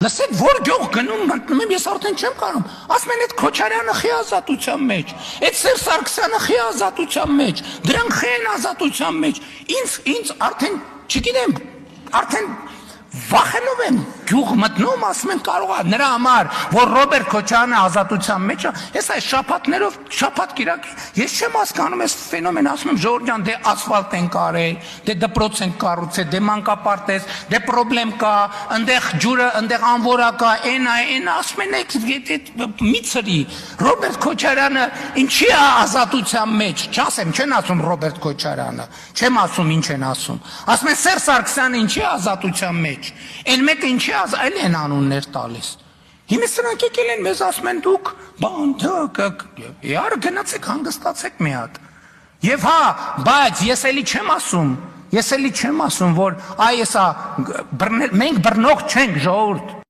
Լսեք, որ գյուղ գնում մտնում եմ, ես արդեն չեմ կարող։ Ասում են, այդ Քոչարյանը խի ազատության մեջ, այդ Սերժ Սարգսյանը խի ազատության մեջ, դրանք խի են ազատության մեջ։ Ինձ արդեն, չգիտեմ, արդեն վախենում եմ գյուղ մտնում, ասում են կարող է նրա համար, որ Ռոբերտ Քոչարյանը ազատության մեջ է, ես այս շաբաթներով, շաբաթ-կիրակ, ես չեմ հասկանում այս ֆենոմեն, ասում եմ Ժողովուրդ ջան, դե ասֆալտ են կարել, դե դպրոց են կառուցել, դե մանկապարտեզ, դե պրոբլեմ կա, ընդեղ ջուրը, ընդեղ անվորա կա, այն ասում են մի ծրի, Ռոբերտ Քոչարյանը ինչի է ազատության մեջ, չասեմ, չեն ասում Ռոբերտ Քոչարյանը, չեմ ասում ինչ են ասում, ասում են Սերժ Սարգսյանը ինչի է ազատության մեջ, այն մեկը ինչի այլ են անուններ տալիս։ Հիմա սրանք եկել են մեզ ասում են դուք բան յար գնացեք հանգստացեք մի հատ։ Եվ հա, բայց ես էլի չեմ ասում, որ այ էսա մենք բռնող չենք ժողովուրդ։